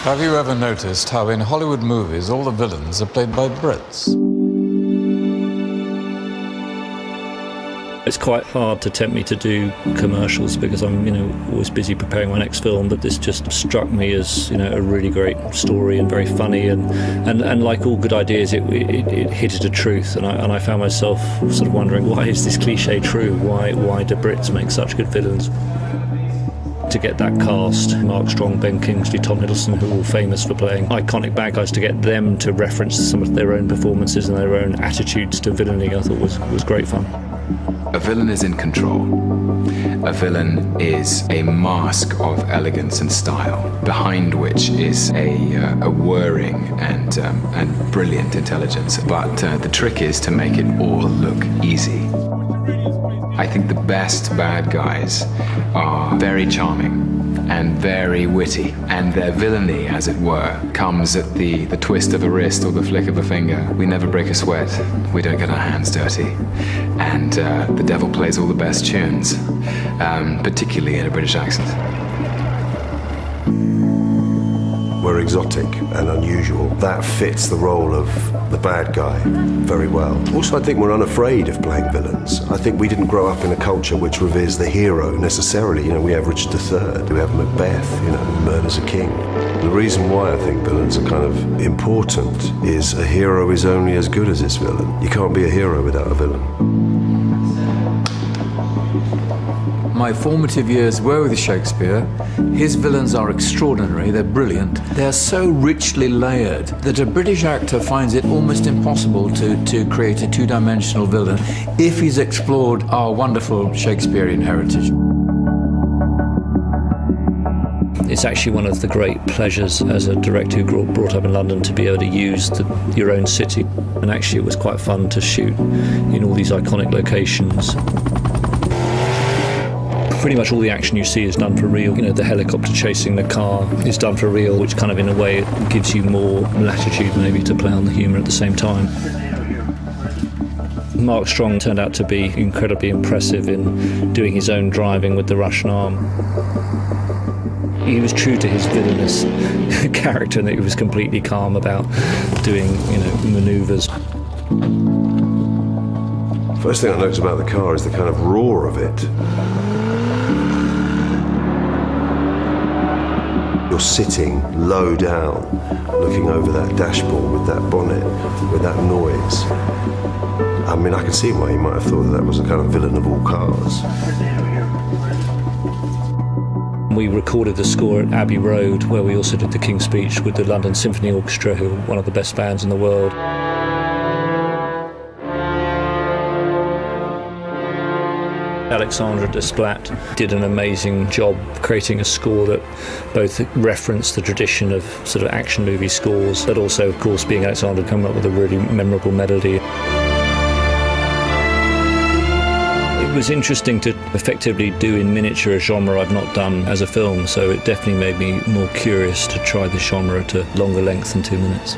Have you ever noticed how in Hollywood movies all the villains are played by Brits? It's quite hard to tempt me to do commercials because I'm, always busy preparing my next film. But this just struck me as, a really great story and very funny, and like all good ideas, it hit at a truth. And I found myself sort of wondering, why is this cliche true? Why do Brits make such good villains? To get that cast, Mark Strong, Ben Kingsley, Tom Hiddleston, who are all famous for playing iconic bad guys, to get them to reference some of their own performances and their own attitudes to villainy, I thought was great fun. A villain is in control. A villain is a mask of elegance and style, behind which is a whirring and brilliant intelligence. But the trick is to make it all look easy. I think the best bad guys are very charming and very witty, and their villainy, as it were, comes at the twist of a wrist or the flick of a finger. We never break a sweat, we don't get our hands dirty, and the devil plays all the best tunes, particularly in a British accent. We're exotic and unusual. That fits the role of the bad guy very well. Also, I think we're unafraid of playing villains. I think we didn't grow up in a culture which reveres the hero necessarily. We have Richard III, we have Macbeth, who murders a king. The reason why I think villains are kind of important is a hero is only as good as its villain. You can't be a hero without a villain. My formative years were with Shakespeare. His villains are extraordinary, they're brilliant. They're so richly layered that a British actor finds it almost impossible to create a two-dimensional villain if he's explored our wonderful Shakespearean heritage. It's actually one of the great pleasures as a director who brought up in London to be able to use your own city. And actually it was quite fun to shoot in all these iconic locations. Pretty much all the action you see is done for real. The helicopter chasing the car is done for real, which kind of in a way gives you more latitude maybe to play on the humour at the same time. Mark Strong turned out to be incredibly impressive in doing his own driving with the Russian arm. He was true to his villainous character, and that he was completely calm about doing, manoeuvres. First thing I noticed about the car is the kind of roar of it. You're sitting low down, looking over that dashboard with that bonnet, with that noise. I mean, I can see why you might have thought that was a kind of villain of all cars. We recorded the score at Abbey Road, where we also did the King's Speech with the London Symphony Orchestra, who are one of the best bands in the world. Alexandre Desplat did an amazing job creating a score that both referenced the tradition of sort of action movie scores, but also, of course, being Alexandre, come up with a really memorable melody. It was interesting to effectively do in miniature a genre I've not done as a film, so it definitely made me more curious to try the genre to longer length than 2 minutes.